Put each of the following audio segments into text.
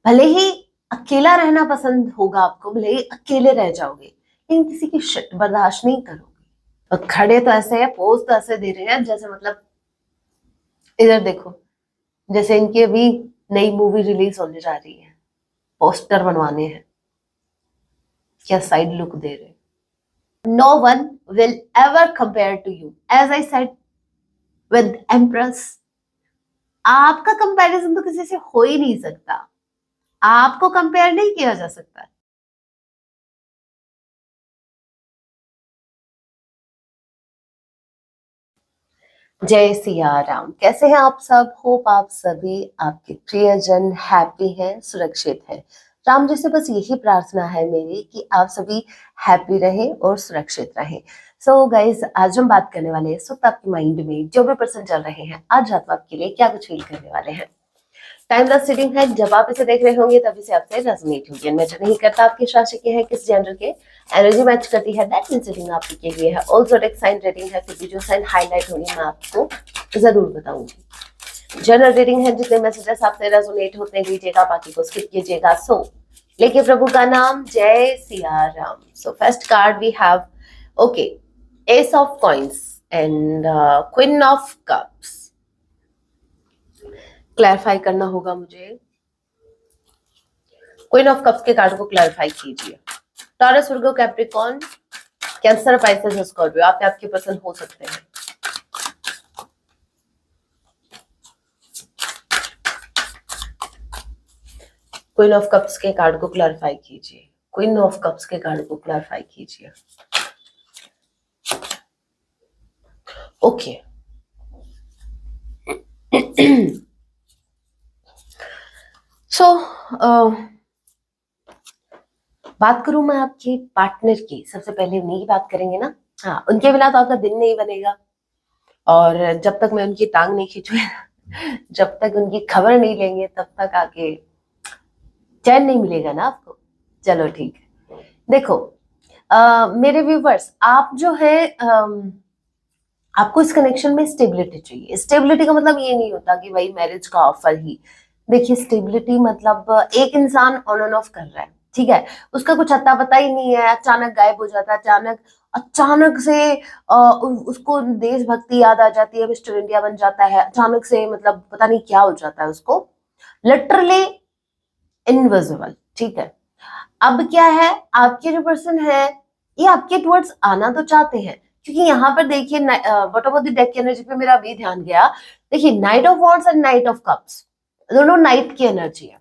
भले ही अकेला रहना पसंद होगा आपको, भले ही अकेले रह जाओगे, लेकिन किसी की शिट बर्दाश्त नहीं करोगे। और खड़े तो ऐसे है, पोज तो ऐसे दे रहे हैं जैसे मतलब इधर देखो, जैसे इनकी अभी नई मूवी रिलीज होने जा रही है, पोस्टर बनवाने हैं, क्या साइड लुक दे रहे हैं। No one will ever compare to you. As I said with Empress, आपका कंपैरिजन तो किसी से हो ही नहीं सकता, आपको कंपेयर नहीं किया जा सकता। जय सिया राम। कैसे हैं आप सब? होप आप सभी, आपके प्रियजन हैप्पी हैं, सुरक्षित हैं। राम जी से बस यही प्रार्थना है मेरी कि आप सभी हैप्पी रहें और सुरक्षित रहें। सो गाइस, आज हम बात करने वाले हैं सुक्त आपके माइंड में जो भी पर्सन चल रहे हैं, आज रात को आपके लिए क्या कुछ फील करने वाले हैं। टाइमलेस रीडिंग है, जब आप इसे देख रहे होंगे तभी से आपसे रेजोनेट होगी। मैटर नहीं करता आपके राशि के हैं, किस जेंडर के, एनर्जी मैच करती है, दैट मींस रीडिंग आपके के लिए है। ऑल ज़ोडिएक साइन रीडिंग है, फिर भी जो साइन हाईलाइट होगी मैं आपको जरूर बताऊंगी। जनरल रीडिंग है, जितने मैसेजेस आपसे रेजोनेट होते हैं लीजिएगा, बाकी को स्किप कीजिएगा। सो लेके प्रभु का नाम, जय Siya Ram. So first card we have, okay, ace of coins and queen of cups. Clarify करना होगा मुझे, क्वीन ऑफ कप्स के कार्ड को क्लैरिफाई कीजिए। Taurus, Virgo, Capricorn, Cancer, Pisces, Scorpio, आप आपके पर्सन हो सकते हैं। क्वीन ऑफ कप्स के कार्ड को क्लैरिफाई कीजिए, क्वीन ऑफ कप्स के कार्ड को क्लैरिफाई कीजिए। ओके, सो बात करूं मैं आपके पार्टनर की, सबसे पहले उन्हीं की बात करेंगे ना। हाँ, उनके बिना तो आपका दिन नहीं बनेगा, और जब तक मैं उनकी टांग नहीं खींचूंगी जब तक उनकी खबर नहीं लेंगे तब तक आके चैन नहीं मिलेगा ना आपको। चलो ठीक है, देखो मेरे व्यूवर्स, आप जो है आपको इस कनेक्शन में स्टेबिलिटी चाहिए। स्टेबिलिटी का मतलब ये नहीं होता कि भाई मैरिज का ऑफर ही। देखिए, स्टेबिलिटी मतलब एक इंसान ऑन एंड ऑफ कर रहा है, ठीक है, उसका कुछ अता पता ही नहीं है, अचानक गायब हो जाता है, अचानक से उसको देशभक्ति याद आ जाती है, मिस्टर इंडिया बन जाता है, अचानक से मतलब पता नहीं क्या हो जाता है उसको, लिटरली इनविजिबल, ठीक है। अब क्या है, आपके जो पर्सन है ये आपके टुवर्ड्स आना तो चाहते हैं, क्योंकि यहाँ पर देखिए बॉटम ऑफ द डेक की एनर्जी पे मेरा अभी ध्यान गया। देखिए, night of wands and night of cups, दोनों नाइट की एनर्जी है।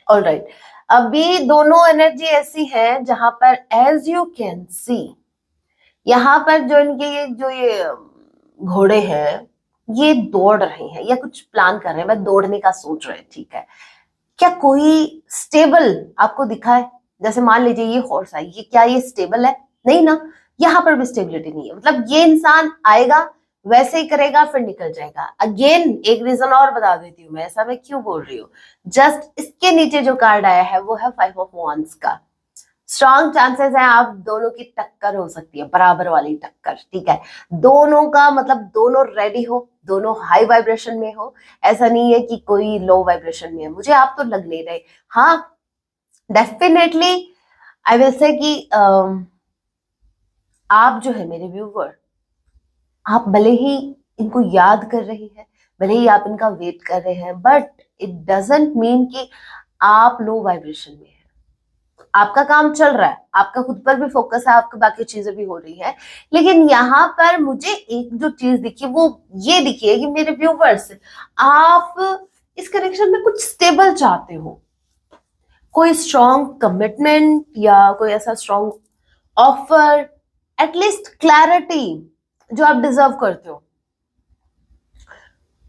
ऑलराइट, अभी दोनों एनर्जी ऐसी है जहां पर एज यू कैन सी, यहाँ पर जो इनके ये घोड़े हैं ये दौड़ रहे हैं या कुछ प्लान कर रहे हैं, मैं दौड़ने का सोच रहे हैं, ठीक है। क्या कोई स्टेबल आपको दिखा है? जैसे मान लीजिए ये हॉर्स है, ये क्या ये स्टेबल है? नहीं ना, यहाँ पर भी स्टेबिलिटी नहीं है। मतलब ये इंसान आएगा, वैसे ही करेगा, फिर निकल जाएगा। अगेन एक रीजन और बता देती हूँ मैं, ऐसा मैं क्यों बोल रही हूँ। जस्ट इसके नीचे जो कार्ड आया है वो है 5 ऑफ wands का। स्ट्रॉन्ग चांसेस है आप दोनों की टक्कर हो सकती है, बराबर वाली टक्कर, ठीक है। दोनों का मतलब दोनों रेडी हो, दोनों हाई वाइब्रेशन में हो, ऐसा नहीं है कि कोई लो वाइब्रेशन में है। मुझे आप तो लग नहीं रहे। हाँ, डेफिनेटली आई विल से कि आप जो है मेरे व्यूवर, आप भले ही इनको याद कर रही है, भले ही आप इनका वेट कर रहे हैं, बट इट डजंट मीन कि आप लो वाइब्रेशन में हैं। आपका काम चल रहा है, आपका खुद पर भी फोकस है, आपकी बाकी चीजें भी हो रही है, लेकिन यहाँ पर मुझे एक जो चीज दिखी वो ये दिखी है कि मेरे व्यूवर्स, आप इस कनेक्शन में कुछ स्टेबल चाहते हो, कोई स्ट्रॉन्ग कमिटमेंट या कोई ऐसा स्ट्रॉन्ग ऑफर, एटलीस्ट क्लैरिटी जो आप डिजर्व करते हो,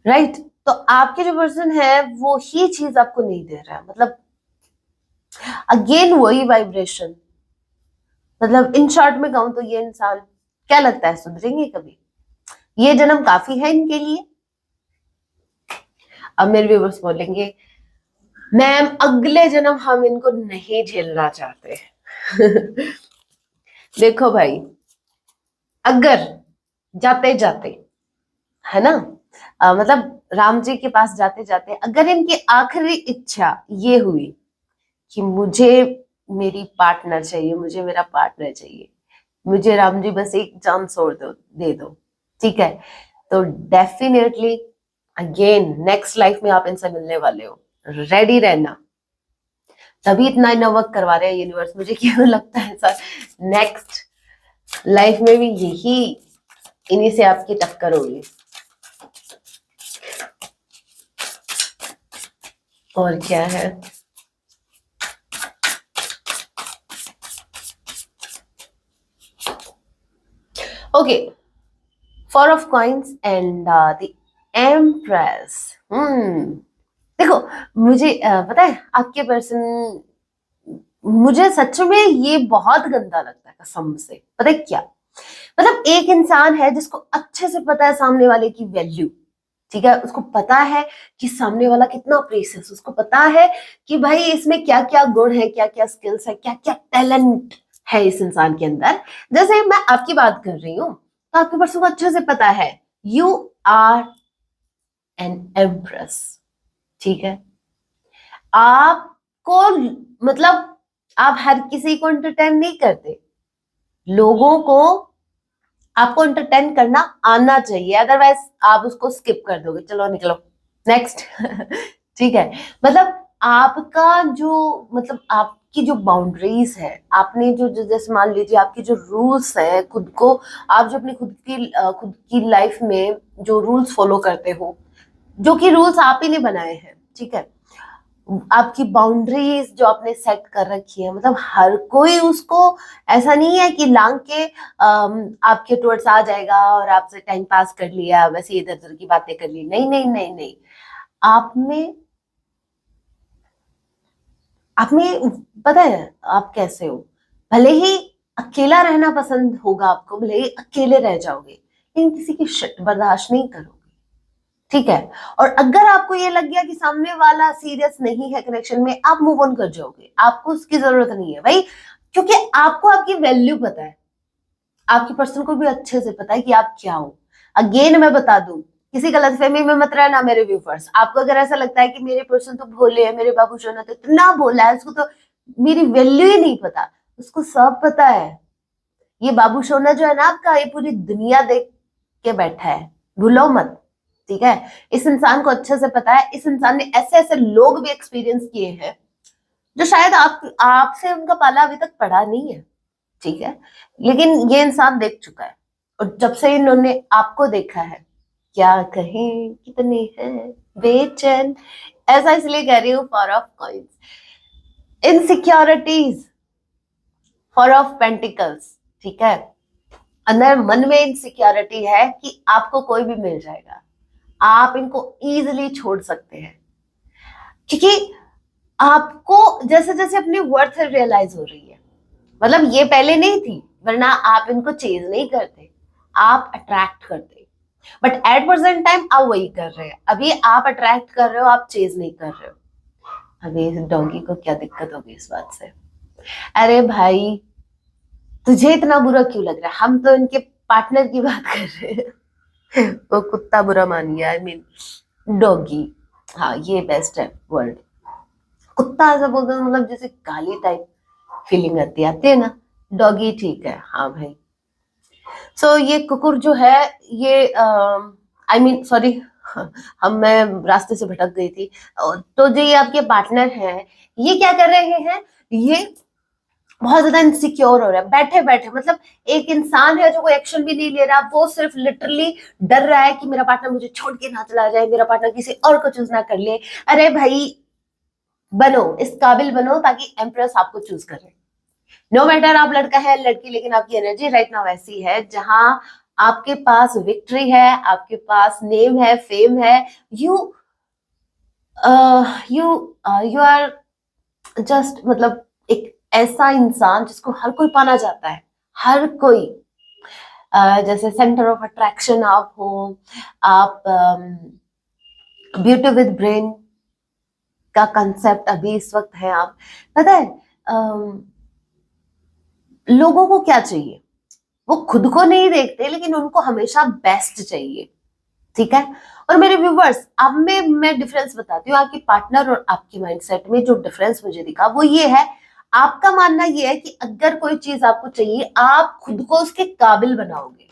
राइट। तो आपके जो पर्सन है वो ही चीज आपको नहीं दे रहा है। मतलब अगेन वही वाइब्रेशन। मतलब इन शॉर्ट में कहूं तो ये इंसान, क्या लगता है सुधरेंगे कभी? ये जन्म काफी है इनके लिए। अब मेरे व्यूवर्स बोलेंगे, मैम अगले जन्म हम इनको नहीं झेलना चाहते देखो भाई, अगर जाते जाते, है ना, मतलब राम जी के पास जाते जाते अगर इनकी आखिरी इच्छा ये हुई कि मुझे मेरी पार्टनर चाहिए, मुझे मेरा पार्टनर चाहिए, मुझे राम जी बस एक चांस और दे दो, ठीक है, तो डेफिनेटली अगेन नेक्स्ट लाइफ में आप इनसे मिलने वाले हो, रेडी रहना। तभी इतना इनर वर्क करवा रहे हैं यूनिवर्स, मुझे क्यों लगता है सर नेक्स्ट लाइफ में भी यही इन्हीं से आपकी टक्कर होगी। और क्या है, okay, four of coins and the empress. देखो मुझे पता है आपके पर्सन, मुझे सच में ये बहुत गंदा लगता है कसम से। पता है क्या, मतलब एक इंसान है जिसको अच्छे से पता है सामने वाले की वैल्यू, ठीक है, उसको पता है कि सामने वाला कितना प्रीशियस, उसको पता है कि भाई इसमें क्या क्या गुण है, क्या क्या स्किल्स है, क्या क्या टैलेंट है इस इंसान के अंदर। जैसे मैं आपकी बात कर रही हूँ तो आपके पर्सन को अच्छे से पता है यू आर एन एम्प्रेस, ठीक है, आपको मतलब आप हर किसी को एंटरटेन नहीं करते, लोगों को आपको एंटरटेन करना आना चाहिए, अदरवाइज आप उसको स्किप कर दोगे, चलो निकलो नेक्स्ट ठीक है, मतलब आपका जो मतलब आपकी जो बाउंड्रीज है, आपने जो जैसे मान लीजिए आपके जो रूल्स है खुद को, आप जो अपनी खुद की लाइफ में जो रूल्स फॉलो करते हो, जो कि रूल्स आप ही ने बनाए हैं, ठीक है, आपकी बाउंड्रीज जो आपने सेट कर रखी है, मतलब हर कोई उसको ऐसा नहीं है कि लांग के आपके टुवर्ड्स आ जाएगा और आपसे टाइम पास कर लिया, वैसे इधर उधर की बातें कर ली, नहीं नहीं नहीं नहीं, आप में आप में पता है आप कैसे हो, भले ही अकेला रहना पसंद होगा आपको, भले ही अकेले रह जाओगे, लेकिन किसी की शिट बर्दाश्त नहीं करोगे, ठीक है, और अगर आपको ये लग गया कि सामने वाला सीरियस नहीं है कनेक्शन में, आप मूव ऑन कर जाओगे, आपको उसकी जरूरत नहीं है भाई, क्योंकि आपको आपकी वैल्यू पता है, आपकी पर्सन को भी अच्छे से पता है कि आप क्या हो। अगेन मैं बता दूं, किसी गलतफहमी में मत रहना मेरे व्यूफर्स, आपको अगर ऐसा लगता है कि मेरे पर्सन तो भोले है, मेरे बाबू सोना तो इतना भोला है, उसको तो मेरी वैल्यू ही नहीं पता, उसको सब पता है, ये बाबू सोना जो है ना आपका, ये पूरी दुनिया देख के बैठा है, भूलो मत, ठीक है, इस इंसान को अच्छे से पता है, इस इंसान ने ऐसे ऐसे लोग भी एक्सपीरियंस किए हैं जो शायद आपसे उनका पाला अभी तक पड़ा नहीं है, ठीक है, लेकिन ये इंसान देख चुका है, और जब से इन्होंने आपको देखा है, क्या कहें कितने हैं बेचैन, ऐसा इसलिए कह रही हूँ, for of coins, insecurities, for of pentacles, ठीक है, अंदर मन में इनसिक्योरिटी है कि आपको कोई भी मिल जाएगा, आप इनको इजीली छोड़ सकते हैं, क्योंकि आपको जैसे जैसे अपनी वर्थ रियलाइज हो रही है, मतलब ये पहले नहीं थी, वरना आप इनको चेज नहीं करते, आप अट्रैक्ट करते, बट एट प्रेजेंट टाइम आप वही कर रहे हैं, अभी आप अट्रैक्ट कर रहे हो, आप चेज नहीं कर रहे हो। अभी इस डॉगी को क्या दिक्कत होगी इस बात से, अरे भाई तुझे इतना बुरा क्यों लग रहा है, हम तो इनके पार्टनर की बात कर रहे हैं वो कुत्ता बुरा मान गया, आई मीन डॉगी, हाँ ये बेस्ट है वर्ड, कुत्ता ऐसा बोलते हैं मतलब जैसे गाली टाइप फीलिंग आती है ना, डॉगी ठीक है, हाँ भाई। सो ये कुकुर जो है, ये आई मीन सॉरी हम मैं रास्ते से भटक गई थी, तो जो ये आपके पार्टनर हैं, ये क्या कर रहे हैं, ये बहुत ज्यादा इनसिक्योर हो रहा है बैठे बैठे, मतलब एक इंसान है जो कोई एक्शन भी नहीं ले रहा, वो सिर्फ लिटरली डर रहा है कि मेरा पार्टनर मुझे छोड़ के ना चला जाए, मेरा पार्टनर किसी और को चूज ना कर ले, अरे भाई बनो, इस काबिल बनो ताकि एम्प्रेस आपको चूज करे, नो मैटर आप लड़का है लड़की, लेकिन आपकी एनर्जी राइट नाउ ऐसी है जहां आपके पास विक्ट्री है, आपके पास नेम है, फेम है, you you you are just मतलब एक ऐसा इंसान जिसको हर कोई पाना चाहता है, हर कोई, जैसे सेंटर ऑफ अट्रैक्शन आप हो, आप ब्यूटी विद ब्रेन का कंसेप्ट अभी इस वक्त है आप, पता है लोगों को क्या चाहिए, वो खुद को नहीं देखते लेकिन उनको हमेशा बेस्ट चाहिए, ठीक है। और मेरे व्यूवर्स, अब मैं डिफरेंस बताती हूँ आपकी पार्टनर और आपकी माइंडसेट में। जो डिफरेंस मुझे दिखा वो ये है, आपका मानना ये है कि अगर कोई चीज आपको चाहिए, आप खुद को उसके काबिल बनाओगे,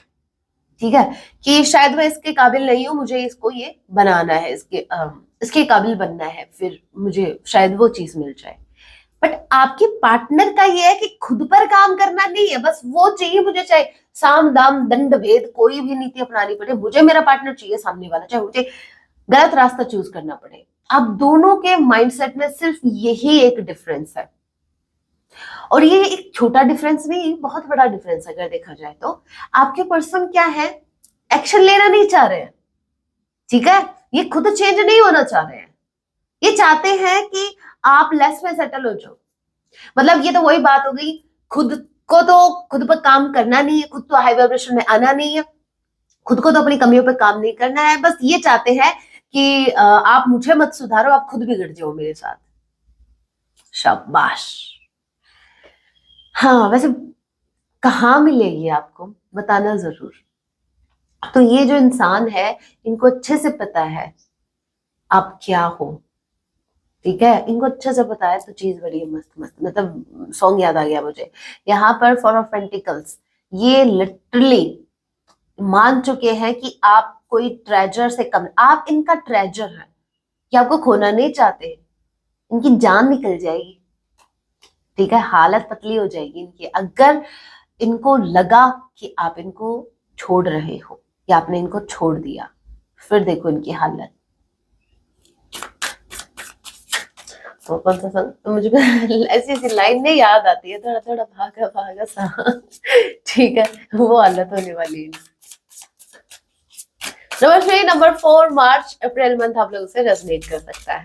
ठीक है, कि शायद मैं इसके काबिल नहीं हूं, मुझे इसको ये बनाना है, इसके काबिल बनना है, फिर मुझे शायद वो चीज मिल जाए। बट आपके पार्टनर का ये है कि खुद पर काम करना नहीं है, बस वो चाहिए मुझे, चाहे साम दाम दंड भेद कोई भी नीति अपनानी पड़े, मुझे मेरा पार्टनर चाहिए सामने वाला, चाहे मुझे गलत रास्ता चूज करना पड़े। अब दोनों के माइंडसेट में सिर्फ यही एक डिफरेंस है, और ये एक छोटा डिफरेंस नहीं, बहुत बड़ा डिफरेंस अगर देखा जाए तो। आपके पर्सन क्या है, एक्शन लेना नहीं चाह रहे हैं, ठीक है, ये खुद चेंज नहीं होना चाह रहे हैं, ये चाहते हैं कि आप लेस में सेटल हो जाओ। मतलब ये तो वही बात हो गई, खुद को तो खुद पर काम करना नहीं है, खुद तो हाई वाइब्रेशन में आना नहीं है, खुद को तो अपनी कमियों पर काम नहीं करना है, बस ये चाहते हैं कि आप मुझे मत सुधारो, आप खुद बिगड़ जाओ मेरे साथ। शाबाश। हाँ, वैसे कहाँ मिलेगी आपको, बताना जरूर। तो ये जो इंसान है, इनको अच्छे से पता है आप क्या हो, ठीक है, इनको अच्छे से पता है, तो चीज बड़ी है मस्त मस्त। मतलब सॉन्ग याद आ गया मुझे, यहाँ पर फॉर ऑफ पेंटिकल्स, ये लिटरली मान चुके हैं कि आप कोई ट्रेजर से कम, आप इनका ट्रेजर है, कि आपको खोना नहीं चाहते, इनकी जान निकल जाएगी, ठीक है, हालत पतली हो जाएगी इनकी, अगर इनको लगा कि आप इनको छोड़ रहे हो या आपने इनको छोड़ दिया, फिर देखो इनकी हालत। तो कौन सा सॉन्ग, तो मुझे ऐसी ऐसी लाइन नहीं याद आती है, थोड़ा थोड़ा भागा भागा सा ठीक है, वो हालत होने वाली है। नंबर 3, नंबर 4, मार्च अप्रैल मंथ आप लोगों से रेजोनेट कर सकता है।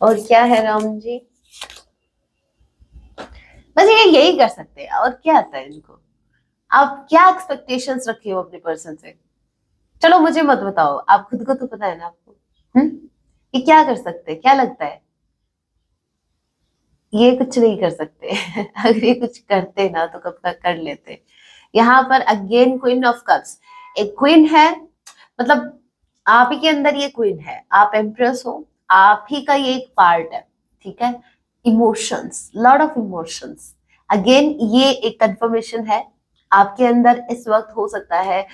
और क्या है राम जी, बस ये यही कर सकते हैं, और क्या आता है इनको। आप क्या एक्सपेक्टेशंस रखे हो अपने पर्सन से, चलो मुझे मत बताओ, आप खुद को तो पता है ना आपको, ये क्या कर सकते हैं, क्या लगता है, ये कुछ नहीं कर सकते अगर ये कुछ करते ना तो कब तक कर लेते। यहाँ पर अगेन क्वीन ऑफ कप्स, एक क्वीन है, मतलब आप ही के अंदर ये क्वीन है, आप एम्प्रेस हो, आप ही का ये एक पार्ट है, ठीक है, emotions, lot of emotions. Again ये एक कंफर्मेशन है, आपके अंदर इस वक्त हो सकता है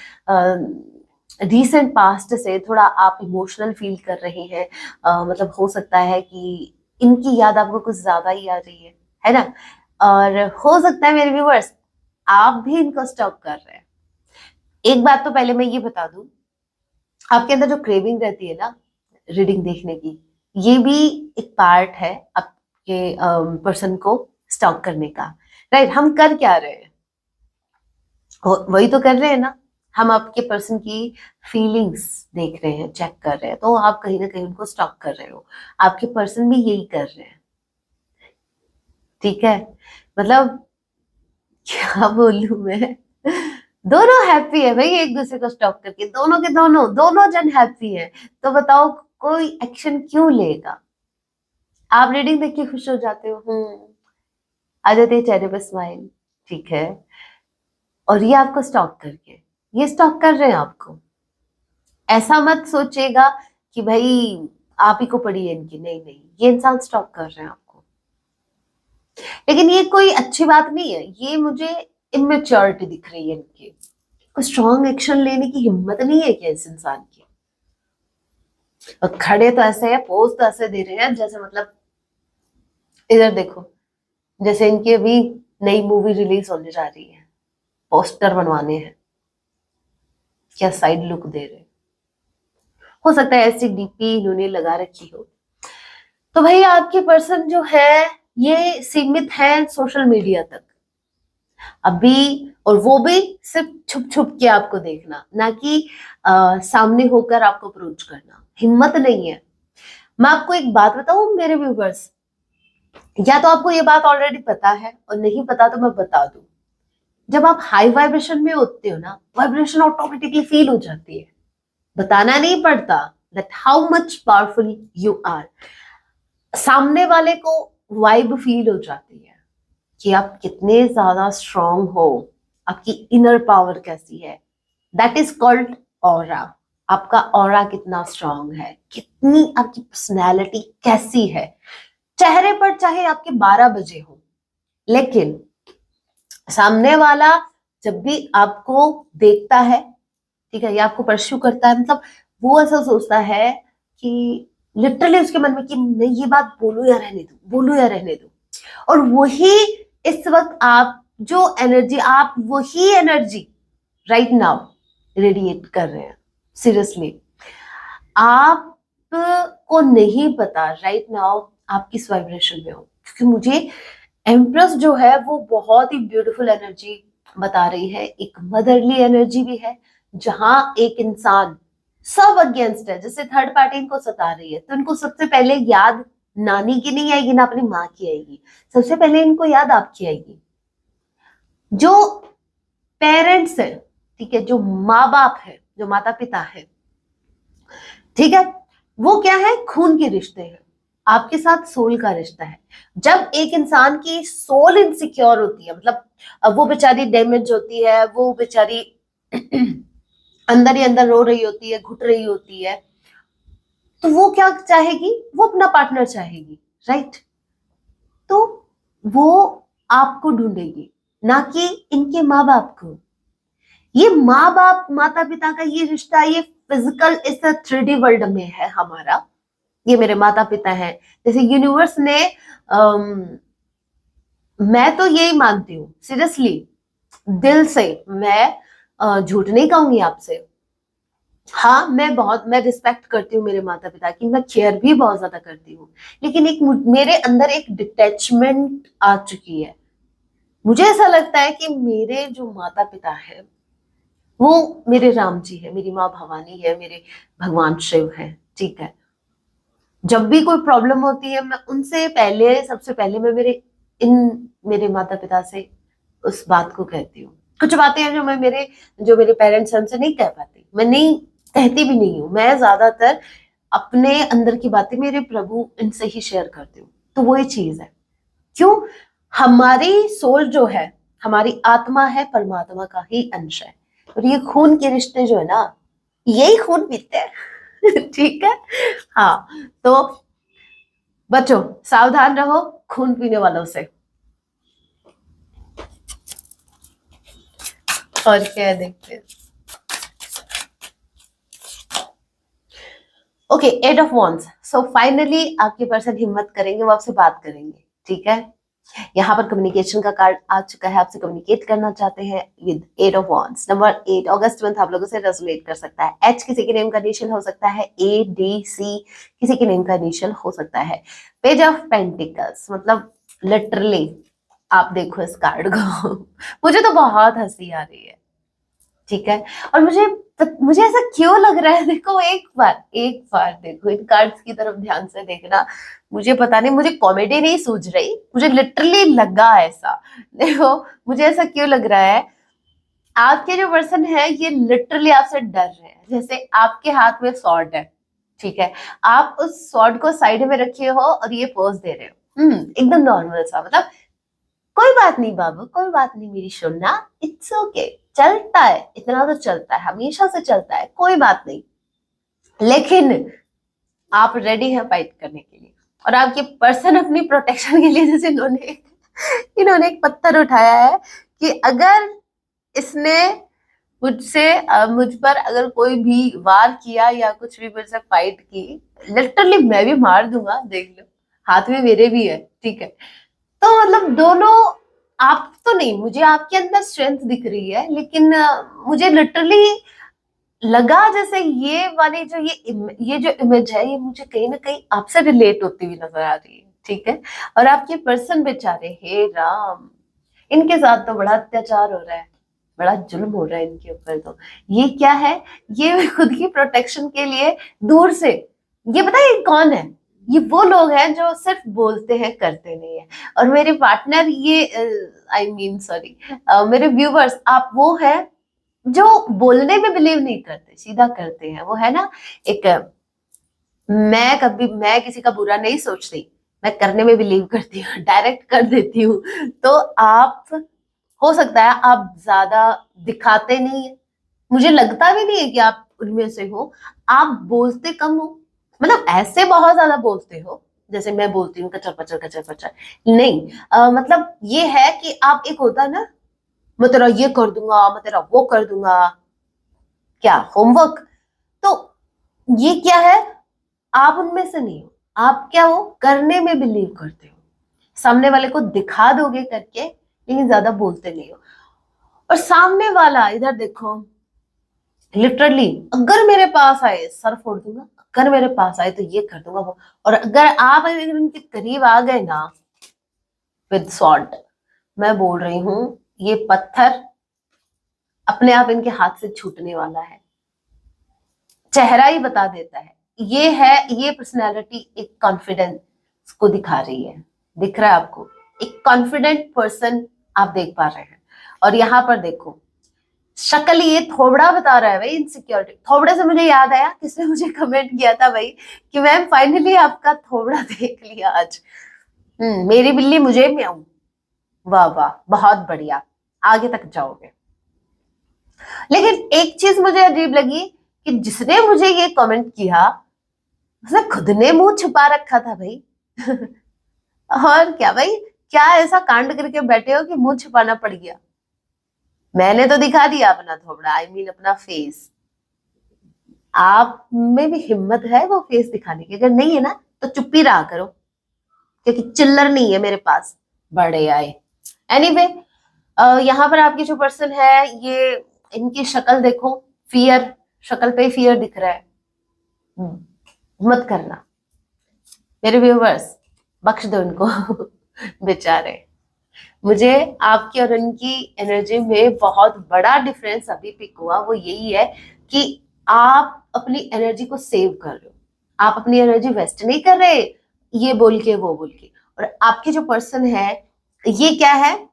रिसेंट पास्ट से थोड़ा आप इमोशनल फील कर रहे हैं, मतलब हो सकता है कि इनकी याद आपको कुछ ज्यादा ही आ रही है ना, और हो सकता है मेरे व्यूअर्स आप भी इनको स्टॉक कर रहे हैं। एक बात तो पहले मैं ये बता दूं, आपके अंदर जो क्रेविंग रहती है ना रीडिंग देखने की, ये भी एक पार्ट है आपके पर्सन को स्टॉक करने का, राइट। हम कर क्या रहे हैं, वही तो कर रहे हैं ना, हम आपके पर्सन की फीलिंग्स देख रहे हैं, चेक कर रहे हैं, तो आप कहीं ना कहीं उनको स्टॉक कर रहे हो, आपके पर्सन भी यही कर रहे हैं, ठीक है। मतलब क्या बोलूं मैं, दोनों हैप्पी है भाई एक दूसरे को स्टॉक करके, दोनों के दोनों जन हैप्पी है, तो बताओ कोई एक्शन क्यों लेगा। आप रीडिंग देख के खुश हो जाते हो, आ जाते हैं चेहरे पे स्माइल, ठीक है, और ये आपको स्टॉक करके, ये स्टॉक कर रहे हैं आपको। ऐसा मत सोचेगा कि भाई आप ही को पड़ी है इनकी, नहीं नहीं, ये इंसान स्टॉक कर रहे हैं आपको। लेकिन ये कोई अच्छी बात नहीं है, ये मुझे इमेच्योरिटी दिख रही है इनकी, कोई स्ट्रॉन्ग एक्शन लेने की हिम्मत नहीं है क्या इस इंसान की। और खड़े तो ऐसे है, पोज तो ऐसे दे रहे हैं जैसे, मतलब इधर देखो, जैसे इनकी अभी नई मूवी रिलीज होने जा रही है, पोस्टर बनवाने हैं, क्या साइड लुक दे रहे, हो सकता है ऐसी डीपी इन्होंने लगा रखी हो। तो भाई आपके पर्सन जो है ये सीमित है सोशल मीडिया तक अभी, और वो भी सिर्फ छुप छुप के आपको देखना, ना कि सामने होकर आपको अप्रोच करना, हिम्मत नहीं है। मैं आपको एक बात बताऊं मेरे व्यूवर्स, या तो आपको ये बात ऑलरेडी पता है, और नहीं पता तो मैं बता दूं, जब आप हाई वाइब्रेशन में होते हो ना, वाइब्रेशन ऑटोमेटिकली फील हो जाती है, बताना नहीं पड़ता that how much powerful you are. सामने वाले को वाइब फील हो जाती है कि आप कितने ज्यादा स्ट्रांग हो, आपकी इनर पावर कैसी है, दैट इज कॉल्ड ऑरा, आपका ऑरा कितना स्ट्रांग है, कितनी आपकी पर्सनैलिटी कैसी है। चेहरे पर चाहे आपके 12 बजे हो, लेकिन सामने वाला जब भी आपको देखता है, ठीक है, या आपको परस्यू करता है, मतलब वो ऐसा सोचता है कि लिटरली उसके मन में कि मैं ये बात बोलूं या रहने दूं, बोलूं या रहने दूं। और वही इस वक्त आप वही एनर्जी राइट नाउ रेडिएट कर रहे हैं। सीरियसली, आप को नहीं पता राइट नाउ आप किस वाइब्रेशन में हो, क्योंकि मुझे एम्प्रेस जो है वो बहुत ही ब्यूटीफुल एनर्जी बता रही है। एक मदरली एनर्जी भी है, जहां एक इंसान सब अगेंस्ट है, जैसे थर्ड पार्टी इनको सता रही है, तो इनको सबसे पहले याद नानी की नहीं आएगी ना अपनी माँ की आएगी, सबसे पहले इनको याद आपकी आएगी। जो पेरेंट्स है, ठीक है, जो माँ बाप है, जो माता पिता है, ठीक है, वो क्या है, खून के रिश्ते हैं, आपके साथ सोल का रिश्ता है। जब एक इंसान की सोल इनसिक्योर होती है, मतलब वो बेचारी डैमेज होती है, वो बेचारी अंदर ही अंदर रो रही होती है, घुट रही होती है, तो वो क्या चाहेगी, वो अपना पार्टनर चाहेगी, राइट। तो वो आपको ढूंढेगी, ना कि इनके माँ बाप को। ये माँ बाप माता पिता का ये रिश्ता, ये फिजिकल इस 3D वर्ल्ड में है हमारा, ये मेरे माता पिता हैं। जैसे यूनिवर्स ने मैं तो यही मानती हूँ सीरियसली, दिल से, मैं झूठ नहीं कहूंगी आपसे। हाँ, मैं रिस्पेक्ट करती हूँ मेरे माता पिता की, मैं केयर भी बहुत ज्यादा करती हूँ, लेकिन मेरे अंदर एक डिटैचमेंट आ चुकी है। मुझे ऐसा लगता है कि मेरे जो माता पिता है वो मेरे राम जी है, मेरी माँ भवानी है, मेरे भगवान शिव है, ठीक है। जब भी कोई प्रॉब्लम होती है, मैं उनसे पहले, सबसे पहले मैं मेरे माता पिता से उस बात को कहती हूँ। कुछ बातें हैं जो मेरे पेरेंट्स हमसे नहीं कह पाती, मैं नहीं कहती भी नहीं हूँ, मैं ज्यादातर अपने अंदर की बातें मेरे प्रभु इनसे ही शेयर करती हूँ। तो वही चीज है, क्यों, हमारी सोल जो है, हमारी आत्मा है, परमात्मा का ही अंश है। और ये खून के रिश्ते जो है ना, यही खून पीते हैं ठीक है। हाँ, तो बच्चों सावधान रहो खून पीने वालों से। और क्या है देखते हैं। Okay, 8 of wands. So finally आपके पर्सन हिम्मत करेंगे, वो आपसे बात करेंगे, ठीक है। यहाँ पर कम्युनिकेशन का कार्ड आ चुका है, आपसे कम्युनिकेट करना चाहते हैं with 8 of wands. Number 8 August month आप लोगों से रेजोनेट कर सकता है। एच किसी के नेम का इनिशियल हो सकता है, ADC किसी के नेम का इनिशियल हो सकता है। पेज ऑफ पेंटिकल्स, मतलब लिटरली आप देखो इस कार्ड को मुझे तो बहुत हंसी आ रही है, ठीक है। और मुझे ऐसा क्यों लग रहा है, देखो एक बार देखो इन कार्ड्स की तरफ ध्यान से देखना। मुझे पता नहीं, मुझे कॉमेडी नहीं सूझ रही, मुझे लिटरली लगा ऐसा। देखो मुझे ऐसा क्यों लग रहा है, आपके जो पर्सन है ये लिटरली आपसे डर रहे हैं। जैसे आपके हाथ में स्वॉर्ड है, ठीक है, आप उस स्वॉर्ड को साइड में रखे हो और ये पोज दे रहे हो, एकदम नॉर्मल सा, मतलब कोई बात नहीं बाबू, कोई बात नहीं मेरी सोना, इट्स ओके, चलता है, इतना तो चलता है, हमेशा से चलता है, कोई बात नहीं। लेकिन आप रेडी हैं फाइट करने के लिए, और आपके पर्सन अपनी प्रोटेक्शन के लिए, जैसे इन्होंने एक पत्थर उठाया है कि अगर इसने मुझ पर अगर कोई भी वार किया या कुछ भी मुझसे फाइट की, लिटरली मैं भी मार दूंगा, देख लो हाथ में मेरे भी है, ठीक है। तो मतलब दोनों, आप तो नहीं, मुझे आपके अंदर स्ट्रेंथ दिख रही है, लेकिन मुझे लिटरली लगा जैसे ये वाली जो ये जो इमेज है, ये मुझे कहीं ना कहीं आपसे रिलेट होती हुई नजर आ रही है, ठीक है। और आपके पर्सन बेचारे, हे राम, इनके साथ तो बड़ा अत्याचार हो रहा है, बड़ा जुल्म हो रहा है इनके ऊपर। तो ये क्या है, ये खुद की प्रोटेक्शन के लिए दूर से, ये पता है ये कौन है, ये वो लोग हैं जो सिर्फ बोलते हैं करते नहीं है। और मेरे पार्टनर ये आई मीन सॉरी मेरे व्यूवर्स, आप वो है जो बोलने में बिलीव नहीं करते, सीधा करते हैं। वो है ना एक मैं किसी का बुरा नहीं सोचती, मैं करने में बिलीव करती हूँ, डायरेक्ट कर देती हूँ। तो आप, हो सकता है आप ज्यादा दिखाते नहीं है, मुझे लगता भी नहीं है कि आप उनमें से हो, आप बोलते कम हो, मतलब ऐसे बहुत ज्यादा बोलते हो जैसे मैं बोलती हूँ कचर पचर नहीं, मतलब ये है कि आप, एक होता है ना, मैं तेरा ये कर दूंगा, मैं तेरा वो कर दूंगा, क्या होमवर्क, तो ये क्या है, आप उनमें से नहीं हो। आप क्या हो, करने में बिलीव करते हो, सामने वाले को दिखा दोगे करके, लेकिन ज्यादा बोलते नहीं हो। और सामने वाला इधर देखो, लिटरली अगर मेरे पास आए सर फोड़ दूंगा, अगर मेरे पास आए तो ये कर दूंगा वो, और अगर आप अगर इनके करीब आ गए ना, विद सॉल्ट, मैं बोल रही हूं, ये पत्थर अपने आप इनके हाथ से छूटने वाला है, चेहरा ही बता देता है। ये है, ये पर्सनैलिटी एक कॉन्फिडेंस को दिखा रही है, दिख रहा है आपको, एक कॉन्फिडेंट पर्सन आप देख पा रहे हैं। और यहाँ पर देखो, शक्ल ये थोबड़ा बता रहा है भाई, इनसिक्योरिटी। थोबड़े से मुझे याद आया, किसने मुझे कमेंट किया था भाई कि मैम फाइनली आपका थोबड़ा देख लिया आज। मेरी बिल्ली मुझे म्याऊं, वाह वाह, बहुत बढ़िया, आगे तक जाओगे। लेकिन एक चीज मुझे अजीब लगी कि जिसने मुझे ये कमेंट किया उसने खुद ने मुंह छुपा रखा था भाई। और क्या भाई, क्या ऐसा कांड करके बैठे हो कि मुंह छुपाना पड़ गया? मैंने तो दिखा दिया अपना थोबड़ा, आई मीन अपना फेस। आप में भी हिम्मत है वो फेस दिखाने की? अगर नहीं है ना तो चुप ही रहा करो, क्योंकि चिल्लर नहीं है मेरे पास, बड़े आए। एनीवे, यहाँ पर आपकी जो पर्सन है, ये इनकी शक्ल देखो, फियर, शक्ल पे फियर दिख रहा है। मत करना मेरे व्यूवर्स, बख्श दो इनको। बेचारे। मुझे आपकी और उनकी एनर्जी में बहुत बड़ा डिफरेंस अभी पिक हुआ, वो यही है कि आप अपनी एनर्जी को सेव कर रहे हो, आप अपनी एनर्जी वेस्ट नहीं कर रहे ये बोल के वो बोल के। और आपके जो पर्सन है, ये क्या है,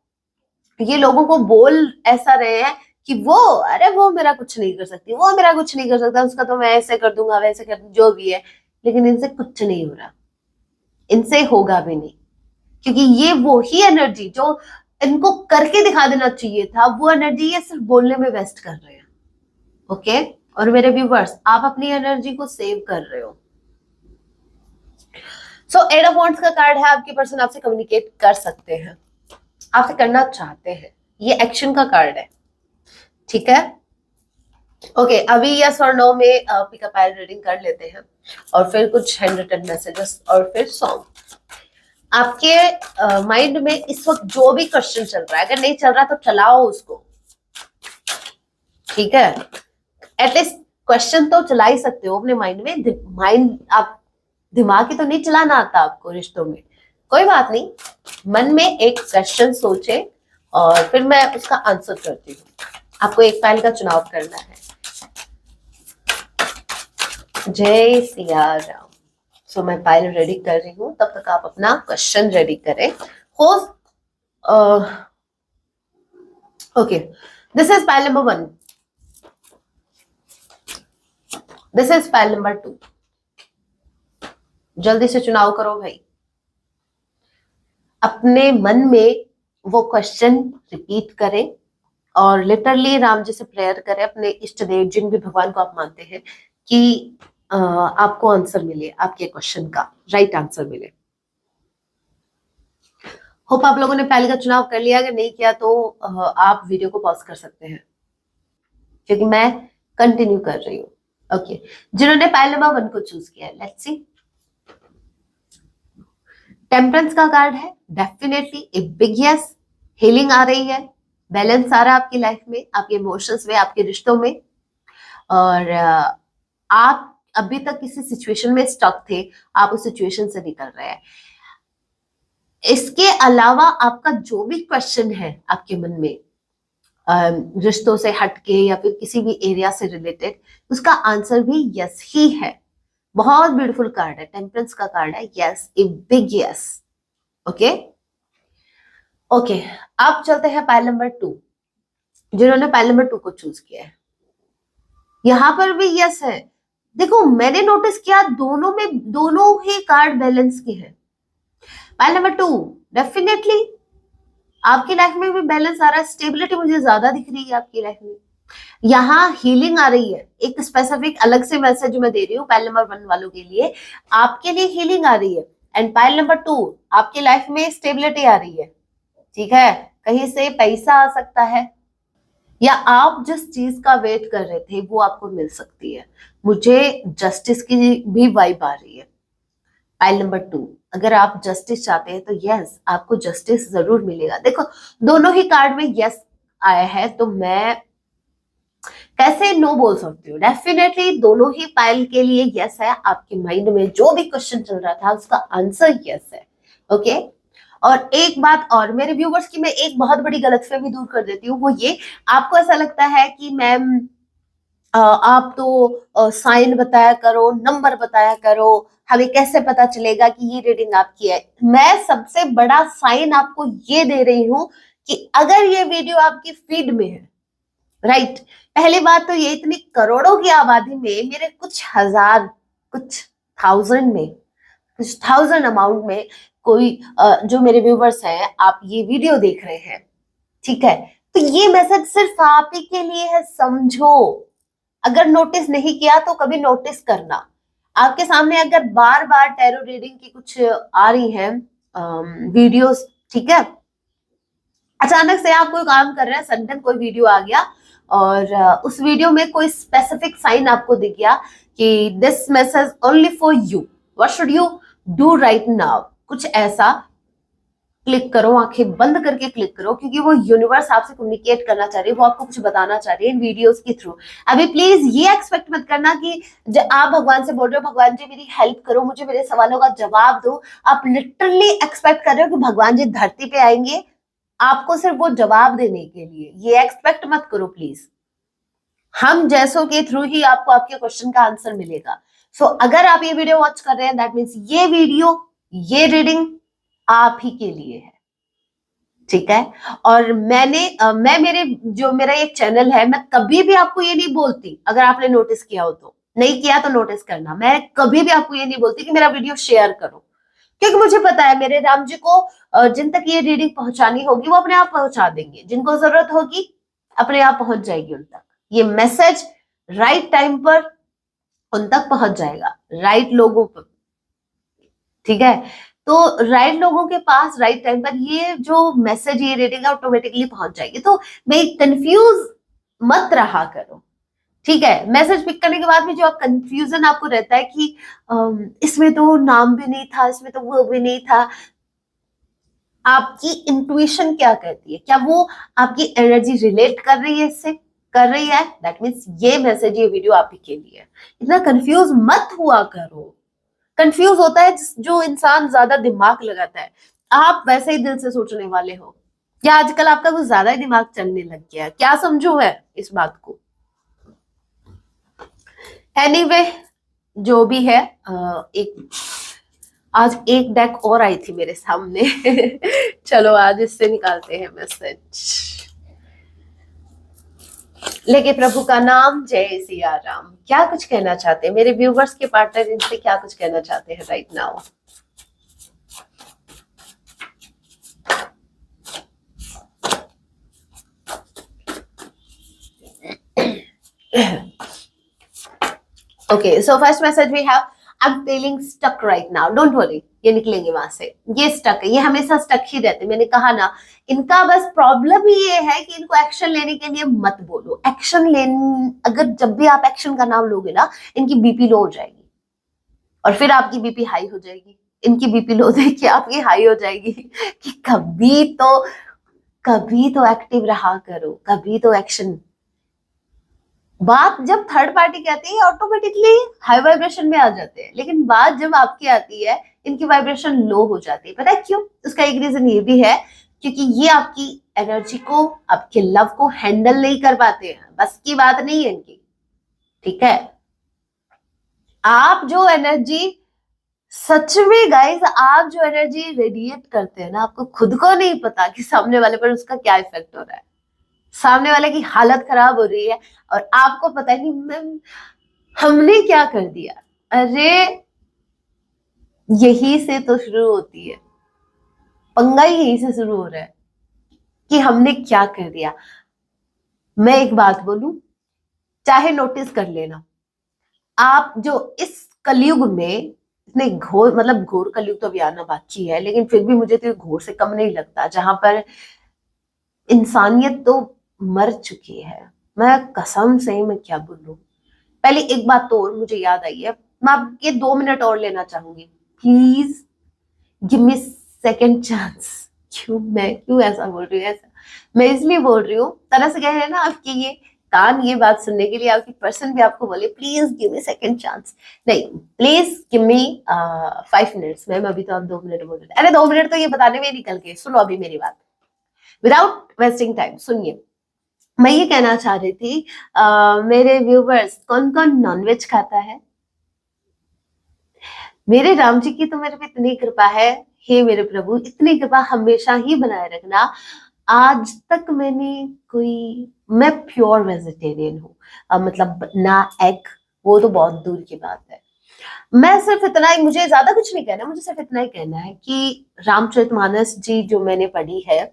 ये लोगों को बोल ऐसा रहे हैं कि वो, अरे वो मेरा कुछ नहीं कर सकती, वो मेरा कुछ नहीं कर सकता, उसका तो मैं ऐसे कर दूंगा वैसे कर दूंगा, जो भी है। लेकिन इनसे कुछ नहीं हो रहा, इनसे होगा भी नहीं, क्योंकि ये वो ही एनर्जी जो इनको करके दिखा देना चाहिए था, वो एनर्जी ये सिर्फ बोलने में वेस्ट कर रहे हैं। ओके, और मेरे व्यूवर्स, आप अपनी एनर्जी को सेव कर रहे हो। सो एट ऑफ वांट्स का कार्ड है, आपके पर्सन आपसे कम्युनिकेट कर सकते हैं, आपसे करना चाहते हैं, ये एक्शन का कार्ड है, ठीक है। ओके, अभी यस और नो में पिकअप आइल रीडिंग कर लेते हैं, और फिर कुछ हैंड रिटन मैसेजेस, और फिर सॉन्ग। आपके माइंड में इस वक्त जो भी क्वेश्चन चल रहा है, अगर नहीं चल रहा तो चलाओ उसको, ठीक है। एटलीस्ट क्वेश्चन तो चला ही सकते हो अपने माइंड में। माइंड, आप दिमाग ही तो नहीं चलाना आता आपको रिश्तों में, कोई बात नहीं, मन में एक क्वेश्चन सोचे और फिर मैं उसका आंसर करती हूँ। आपको एक फाइल का चुनाव करना है। जय सिया राम। सो मैं फाइल रेडी कर रही हूँ, तब तक आप अपना क्वेश्चन रेडी करें। Okay, this is file number 1, this is file number 2। जल्दी से चुनाव करो भाई। अपने मन में वो क्वेश्चन रिपीट करें और लिटरली राम जी से प्रेयर करें, अपने इष्ट देव, जिन भी भगवान को आप मानते हैं, कि आपको आंसर मिले, आपके क्वेश्चन का राइट आंसर मिले। होप आप लोगों ने पहले का चुनाव कर लिया, अगर नहीं किया तो आप वीडियो को पॉज कर सकते हैं, क्योंकि मैं कंटिन्यू कर रही हूँ। ओके, जिन्होंने फाइल नंबर 1 को चूज किया है, लेट्स सी। टेम्परेंस का कार्ड है, definitely a big yes, healing आ रही है, बैलेंस आ रहा है आपकी लाइफ में, आपके इमोशंस में, आपके रिश्तों में। और आप अभी तक किसी सिचुएशन में स्टक थे, आप उस सिचुएशन से निकल रहे हैं। इसके अलावा आपका जो भी क्वेश्चन है आपके मन में, रिश्तों से हटके या फिर किसी भी एरिया से रिलेटेड, उसका आंसर भी यस ही है। बहुत ब्यूटीफुल कार्ड है, टेम्परेंस का कार्ड है, यस, ए बिग यस। ओके ओके, अब चलते हैं पाइल नंबर 2, जिन्होंने पाइल नंबर 2 को चूज किया है। यहां पर भी यस है। देखो, मैंने नोटिस किया दोनों ही कार्ड बैलेंस के हैं। पाइल नंबर 2, डेफिनेटली आपकी लाइफ में भी बैलेंस आ रहा है, स्टेबिलिटी मुझे ज्यादा दिख रही है आपकी लाइफ में। यहाँ हीलिंग आ रही है, एक स्पेसिफिक अलग से मैसेज मैं दे रही हूँ पाइल नंबर 1 वालों के लिए, आपके लिए हीलिंग आ रही है। एंड पाइल नंबर 2, आपकी लाइफ में स्टेबिलिटी आ रही है, ठीक है। कहीं से पैसा आ सकता है, या आप जिस चीज का वेट कर रहे थे वो आपको मिल सकती है। मुझे जस्टिस की भी वाइब आ रही है। पाइल नंबर 2, अगर आप जस्टिस चाहते हैं तो यस, आपको जस्टिस जरूर मिलेगा। देखो दोनों ही कार्ड में यस आया है, तो मैं कैसे नो बोल सकती हूँ। डेफिनेटली दोनों ही पाइल के लिए यस है। आपके माइंड में जो भी क्वेश्चन चल रहा था उसका आंसर यस है। ओके। और एक बात और, मेरे व्यूवर्स की मैं एक बहुत बड़ी गलतफहमी दूर कर देती हूँ, वो ये, आपको ऐसा लगता है कि मैम आप तो साइन बताया करो, नंबर बताया करो, हमें कैसे पता चलेगा कि ये रीडिंग आपकी है। मैं सबसे बड़ा साइन आपको ये दे रही हूँ कि अगर ये वीडियो आपकी फीड में है, राइट, पहली बात तो ये, इतनी करोड़ों की आबादी में मेरे कुछ हजार, कुछ थाउजेंड में, कुछ थाउजेंड अमाउंट में कोई जो मेरे व्यूवर्स हैं, आप ये वीडियो देख रहे हैं, ठीक है, तो ये मैसेज सिर्फ आप ही के लिए है, समझो। अगर नोटिस नहीं किया तो कभी नोटिस करना। आपके सामने अगर बार बार टैरो रीडिंग की कुछ आ रही हैं वीडियोस, ठीक है, अचानक से आप कोई काम कर रहे हैं, सडन कोई वीडियो आ गया और उस वीडियो में कोई स्पेसिफिक साइन आपको दिख गया कि this message only for you, what should you do right now, कुछ ऐसा, क्लिक करो, आंखें बंद करके क्लिक करो, क्योंकि वो यूनिवर्स आपसे कम्युनिकेट करना चाह रही है, वो आपको कुछ बताना चाह रही है इन वीडियोस के थ्रू। अभी प्लीज ये एक्सपेक्ट मत करना कि आप भगवान से बोल रहे हो भगवान जी मेरी हेल्प करो, मुझे मेरे सवालों का जवाब दो। आप लिटरली एक्सपेक्ट कर रहे हो कि भगवान जी धरती पे आएंगे आपको सिर्फ वो जवाब देने के लिए, ये एक्सपेक्ट मत करो प्लीज। हम जैसों के थ्रू ही आपको आपके क्वेश्चन का आंसर मिलेगा। सो अगर आप ये वीडियो वॉच कर रहे हैं, दैट मीन्स ये वीडियो, ये रीडिंग आप ही के लिए है, ठीक है। और मैं मेरे जो मेरा एक चैनल है, मैं कभी भी आपको ये नहीं बोलती, अगर आपने नोटिस किया हो तो, नहीं किया तो नोटिस करना, मैं कभी भी आपको ये नहीं बोलती कि मेरा वीडियो शेयर करो, क्योंकि मुझे पता है मेरे राम जी को जिन तक ये रीडिंग पहुंचानी होगी वो अपने आप पहुंचा देंगे, जिनको जरूरत होगी अपने आप पहुंच जाएगी उन तक। ये मैसेज राइट टाइम पर उन तक पहुंच जाएगा, राइट लोगों पर, ठीक है। तो राइट लोगों के पास राइट टाइम पर ये जो मैसेज, ये रीडिंग ऑटोमेटिकली पहुंच जाएगी। तो मैं कंफ्यूज मत रहा करो, ठीक है। मैसेज पिक करने के बाद में जो आप कंफ्यूजन आपको रहता है कि इसमें तो नाम भी नहीं था, इसमें तो वो भी नहीं था, आपकी इंट्यूशन क्या कहती है, क्या वो आपकी एनर्जी रिलेट कर रही है इससे, कर रही है, दैट मीन्स ये मैसेज, ये वीडियो आप ही के लिए है। इतना कंफ्यूज मत हुआ करो। कंफ्यूज होता है जो इंसान ज्यादा दिमाग लगाता है। आप वैसे ही दिल से सोचने वाले हो, या आजकल आपका कुछ ज्यादा ही दिमाग चलने लग गया है, क्या समझो है इस बात को। एनीवे जो भी है, एक आज एक डेक और आई थी मेरे सामने चलो आज इससे निकालते हैं मैसेज। लेके प्रभु का नाम, जय सिया राम। क्या कुछ कहना चाहते हैं मेरे व्यूवर्स के पार्टनर, इनसे क्या कुछ कहना चाहते हैं right now. Okay, so first message we have, I am feeling stuck right now, don't worry, ये निकलेंगे वहां से। ये स्टक है, ये हमेशा स्टक ही रहते, मैंने कहा ना, इनका बस प्रॉब्लम ही ये है कि इनको एक्शन लेने के लिए मत बोलो। एक्शन लेने, अगर जब भी आप एक्शन का नाम लोगे ना, इनकी बीपी लो हो जाएगी और फिर आपकी बीपी हाई हो जाएगी। इनकी बीपी लो देख के आपकी हाई हो जाएगी कि कभी तो एक्टिव रहा करो, कभी तो एक्शन। बात जब थर्ड पार्टी की आती है ऑटोमेटिकली हाई वाइब्रेशन में आ जाते हैं, लेकिन बात जब आपकी आती है इनकी वाइब्रेशन लो हो जाती है। पता है क्यों? उसका एक रीजन ये भी है, क्योंकि ये आपकी एनर्जी को, आपके लव को हैंडल नहीं कर पाते हैं, बस की बात नहीं है इनकी, ठीक है। आप जो एनर्जी, सच में गाइस, आप जो एनर्जी रेडिएट करते हैं ना, आपको खुद को नहीं पता कि सामने वाले पर उसका क्या इफेक्ट हो रहा है। सामने वाले की हालत खराब हो रही है और आपको पता है नहीं मैम हमने क्या कर दिया। अरे यही से तो शुरू होती है, पंगा ही यही से शुरू हो रहा है कि हमने क्या कर दिया। मैं एक बात बोलूं, चाहे नोटिस कर लेना, आप जो इस कलयुग में इतने घोर, मतलब घोर कलयुग तो अभी आना बाकी है, लेकिन फिर भी मुझे तो घोर से कम नहीं लगता, जहां पर इंसानियत तो मर चुकी है। मैं कसम से, मैं क्या बोलूं। पहले एक बात तो और मुझे याद आई है, मैं आपके 2 मिनट और लेना चाहूंगी, please give me second chance. क्यों ऐसा बोल रही हूँ, ऐसा मैं इसलिए बोल रही हूँ, तरह से कह रहे हैं ना आपकी ये कान ये बात सुनने के लिए, आपकी पर्सन भी आपको बोले please give me second chance. नहीं, please give me 5 minutes ma'am, अभी तो आप 2 मिनट बोल रहे थे। अरे 2 मिनट तो ये बताने में निकल गए, सुनो अभी मेरी बात, विदाउट वेस्टिंग टाइम सुनिए। मैं ये कहना चाह रही थी, मेरे व्यूवर्स कौन कौन नॉनवेज खाता है? मेरे राम जी की तो मेरे पे इतनी कृपा है, हे मेरे प्रभु, इतनी कृपा हमेशा ही बनाए रखना। आज तक मैंने कोई, मैं प्योर वेजिटेरियन हूँ, मतलब ना एग, वो तो बहुत दूर की बात है। मैं सिर्फ इतना ही, मुझे ज्यादा कुछ नहीं कहना, मुझे सिर्फ इतना ही कहना है कि रामचरितमानस जी जो मैंने पढ़ी है,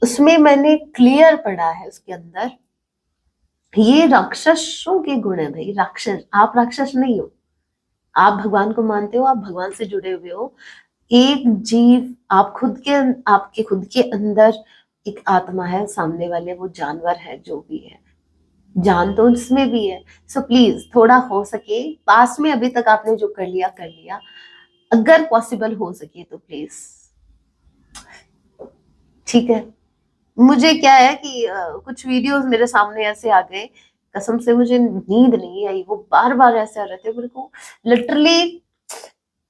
उसमें मैंने क्लियर पढ़ा है उसके अंदर, ये राक्षसों के गुण है भाई। राक्षस, आप राक्षस नहीं हो, आप भगवान को मानते हो, आप भगवान से जुड़े हुए हो। एक जीव, आप खुद के, आपके खुद के अंदर एक आत्मा है, सामने वाले वो जानवर है जो भी है, जान तो उसमें भी है। सो प्लीज थोड़ा हो सके पास में, अभी तक आपने जो कर लिया कर लिया, अगर पॉसिबल हो सके तो प्लीज, ठीक है। मुझे क्या है कि कुछ वीडियोस मेरे सामने ऐसे आ गए, कसम से मुझे नींद नहीं आई, वो बार बार ऐसे आ रहे थे, मेरे को लिटरली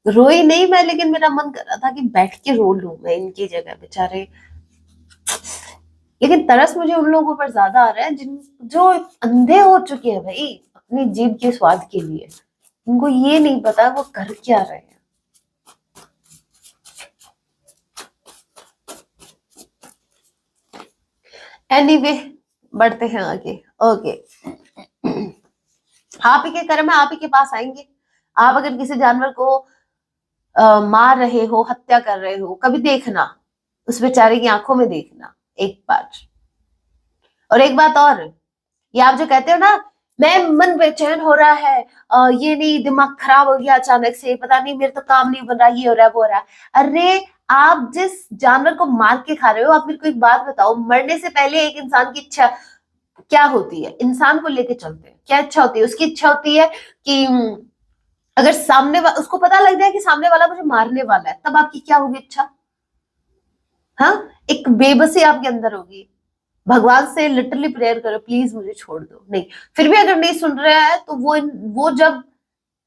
रोई नहीं मैं, लेकिन मेरा मन कर रहा था कि बैठ के रो लूं मैं इनकी जगह, बेचारे। लेकिन तरस मुझे उन लोगों पर ज्यादा आ रहा है जिन, जो अंधे हो चुके हैं भाई अपनी जीभ के स्वाद के लिए, उनको ये नहीं पता वो कर क्या रहे हैं। एनीवे, बढ़ते हैं आगे। ओके, आप ही के कर्म है, आप ही के पास आएंगे। आप अगर किसी जानवर को मार रहे हो, हत्या कर रहे हो, कभी देखना, उस बेचारे की आंखों में देखना एक बार। और एक बात और, ये आप जो कहते हो ना, मैं मन बेचैन हो रहा है, ये नहीं, दिमाग खराब हो गया अचानक से, पता नहीं मेरे तो काम नहीं बन रहा, ये हो रहा है वो हो रहा है। अरे आप जिस जानवर को मार के खा रहे हो, आप मेरे को एक बात बताओ, मरने से पहले एक इंसान की इच्छा क्या होती है? इंसान को लेके चलते हैं, क्या इच्छा होती है उसकी? इच्छा होती है कि अगर उसको पता लग जाए कि सामने वाला मुझे मारने वाला है, तब आपकी क्या होगी इच्छा? हाँ, एक बेबसी आपके अंदर होगी, भगवान से लिटरली प्रेयर करो प्लीज मुझे छोड़ दो। नहीं, फिर भी अगर नहीं सुन रहा है तो वो जब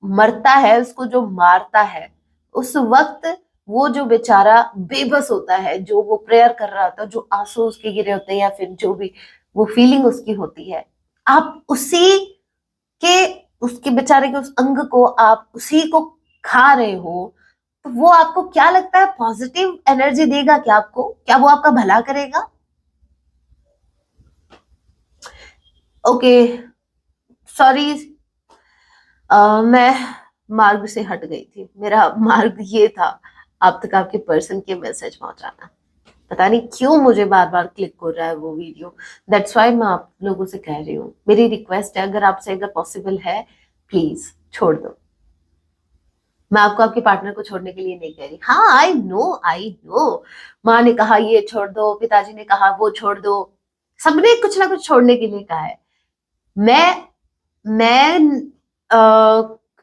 मरता है, उसको जो मारता है, उस वक्त वो जो बेचारा बेबस होता है, जो वो प्रेयर कर रहा होता है, जो आंसू उसके गिरे होते हैं, या फिर जो भी वो फीलिंग उसकी होती है, आप उसी के, उसके बेचारे के उस अंग को आप उसी को खा रहे हो, तो वो आपको क्या लगता है, पॉजिटिव एनर्जी देगा क्या आपको? क्या वो आपका भला करेगा? ओके, सॉरी, मैं मार्ग से हट गई थी, मेरा मार्ग ये था आप तक आपके पर्सन के मैसेज पहुंचाना। पता नहीं क्यों मुझे बार बार क्लिक हो रहा है वो वीडियो, दैट्स वाई मैं आप लोगों से कह रही हूँ, मेरी रिक्वेस्ट है, अगर आपसे अगर पॉसिबल है प्लीज छोड़ दो। मैं आपको आपके पार्टनर को छोड़ने के लिए नहीं कह रही, हाँ आई नो, आई नो, माँ ने कहा ये छोड़ दो, पिताजी ने कहा वो छोड़ दो, सबने कुछ ना कुछ छोड़ने के लिए कहा है। मैं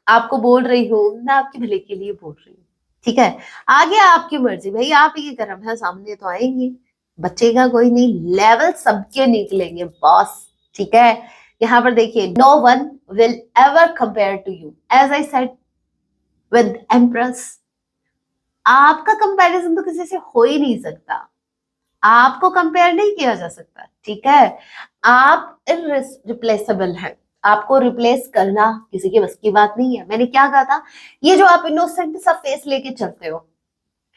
आपको बोल रही हूँ, मैं आपके भले के लिए बोल रही हूँ, ठीक है? आगे आपकी मर्जी भाई, आप ही के कर्म है, सामने तो आएंगे, बचेगा कोई नहीं, लेवल सबके निकलेंगे बॉस, ठीक है? यहाँ पर देखिए, no one will ever compare to you, as I said with empress. आपका कंपैरिजन तो किसी से हो ही नहीं सकता, आपको कंपेयर नहीं किया जा सकता, ठीक है? आप इरिप्लेसेबल हैं, आपको रिप्लेस करना किसी के बस की बात नहीं है। मैंने क्या कहा था, ये जो आप इनोसेंट सा फेस लेके चलते हो,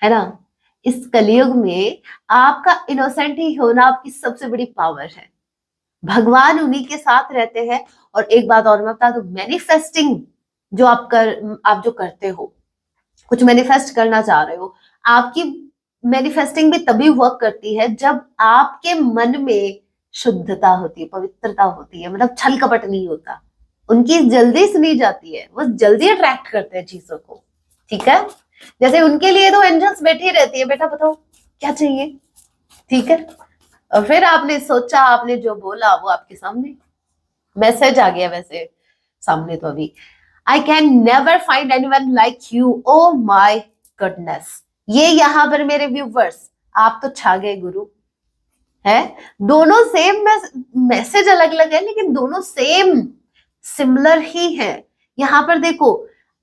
है ना, इस कलयुग में आपका इनोसेंट ही होना आपकी सबसे बड़ी पावर है। भगवान उन्हीं के साथ रहते हैं। और एक बात और मैं बता दूं, मैनिफेस्टिंग जो आप जो करते हो, कुछ मैनिफेस्ट करना चाह रहे हो, आपकी मैनिफेस्टिंग भी तभी वर्क करती है जब आपके मन में शुद्धता होती है, पवित्रता होती है, मतलब छल कपट नहीं होता। उनकी जल्दी सुनी जाती है, वो जल्दी अट्रैक्ट करते हैं चीजों को, ठीक है। जैसे उनके लिए तो एंजल्स बैठी रहती है, बेटा बताओ क्या चाहिए, ठीक है। और फिर आपने सोचा, आपने जो बोला वो आपके सामने मैसेज आ गया वैसे सामने। तो अभी I can never find anyone like you, oh my goodness. ये यहाँ पर मेरे व्यूवर्स, आप तो छा गए गुरु, है। दोनों सेम मैसेज अलग अलग है, लेकिन दोनों सेम सिमिलर ही है। यहाँ पर देखो,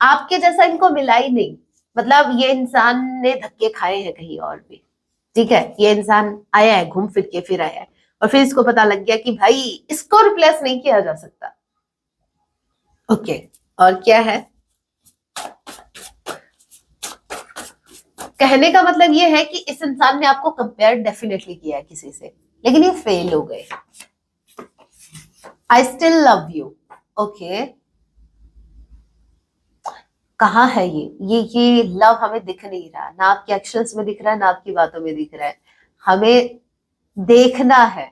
आपके जैसा इनको मिला ही नहीं, मतलब ये इंसान ने धक्के खाए हैं कहीं और भी, ठीक है। ये इंसान आया है, घूम फिर के फिर आया है, और फिर इसको पता लग गया कि भाई इसको रिप्लेस नहीं किया जा सकता। ओके, और क्या है कहने का मतलब ये है कि इस इंसान ने आपको कंपेयर डेफिनेटली किया है किसी से, लेकिन ये फेल हो गए। I still love you, okay. कहाँ है ये लव हमें दिख नहीं रहा, ना आपके एक्शंस में दिख रहा है, ना आपकी बातों में दिख रहा है। हमें देखना है,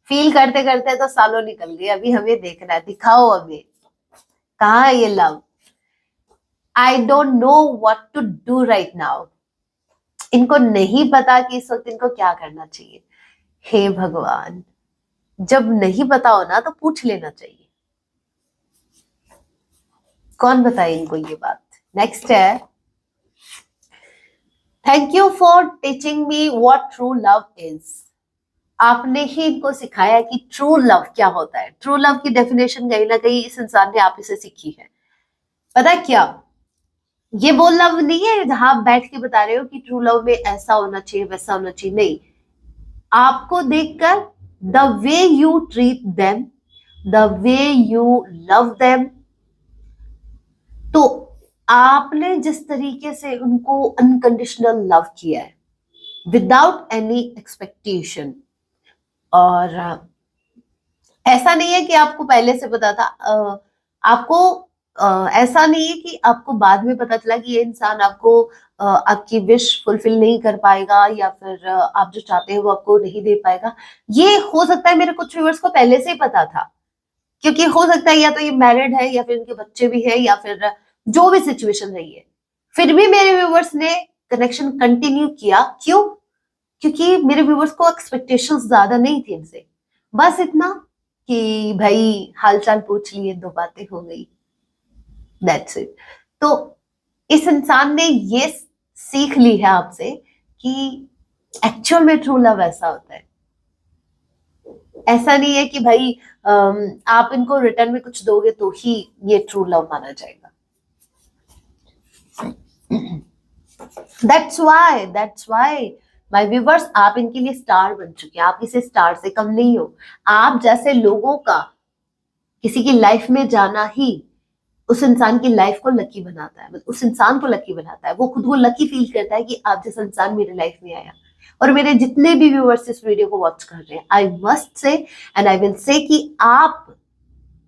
फील करते करते तो सालों निकल गए, अभी हमें देखना है, दिखाओ हमें कहाँ है ये love. I don't know what to do right now. इनको नहीं पता कि इस वक्त इनको क्या करना चाहिए। हे भगवान, जब नहीं पता हो ना तो पूछ लेना चाहिए। कौन बताए इनको ये बात। नेक्स्ट है, thank you for teaching me what true love is. आपने ही इनको सिखाया कि ट्रू लव क्या होता है। ट्रू लव की डेफिनेशन कहीं ना कहीं इस इंसान ने आप इसे सीखी है। पता है क्या, ये वो लव नहीं है जहां आप बैठ के बता रहे हो कि ट्रू लव में ऐसा होना चाहिए वैसा होना चाहिए, नहीं। आपको देखकर the way you treat them, the way you love them, तो आपने जिस तरीके से उनको अनकंडीशनल लव किया है विदाउट एनी एक्सपेक्टेशन, और ऐसा नहीं है कि आपको पहले से पता था, आपको ऐसा नहीं है कि आपको बाद में पता चला कि ये इंसान आपको आपकी विश फुलफिल नहीं कर पाएगा, या फिर आप जो चाहते हैं वो आपको नहीं दे पाएगा। ये हो सकता है मेरे कुछ व्यूअर्स को पहले से ही पता था, क्योंकि हो सकता है या तो ये मैरिड है, या फिर इनके बच्चे भी है, या फिर जो भी सिचुएशन रही है, फिर भी मेरे व्यूअर्स ने कनेक्शन कंटिन्यू किया। क्यों? क्योंकि मेरे व्यूअर्स को एक्सपेक्टेशंस ज्यादा नहीं थी इनसे, बस इतना कि भाई हालचाल पूछ लिए, दो बातें हो गई, दैट्स इट। तो इस इंसान ने ये सीख ली है आपसे कि एक्चुअल में ट्रू लव ऐसा होता है। ऐसा नहीं है कि भाई आप इनको रिटर्न में कुछ दोगे तो ही ये ट्रू लव माना जाएगा। दैट्स वाई माय व्यूवर्स, आप इनके लिए स्टार बन चुके हैं। आप किसी स्टार से कम नहीं हो। आप जैसे लोगों का किसी की लाइफ में जाना ही उस इंसान की लाइफ को लकी बनाता है, उस इंसान को लकी बनाता है। वो खुद को लकी फील करता है कि आप जैसा इंसान मेरे लाइफ में आया। और मेरे जितने भी व्यूअर्स इस वीडियो को वॉच कर रहे हैं, I must say and I will say कि आप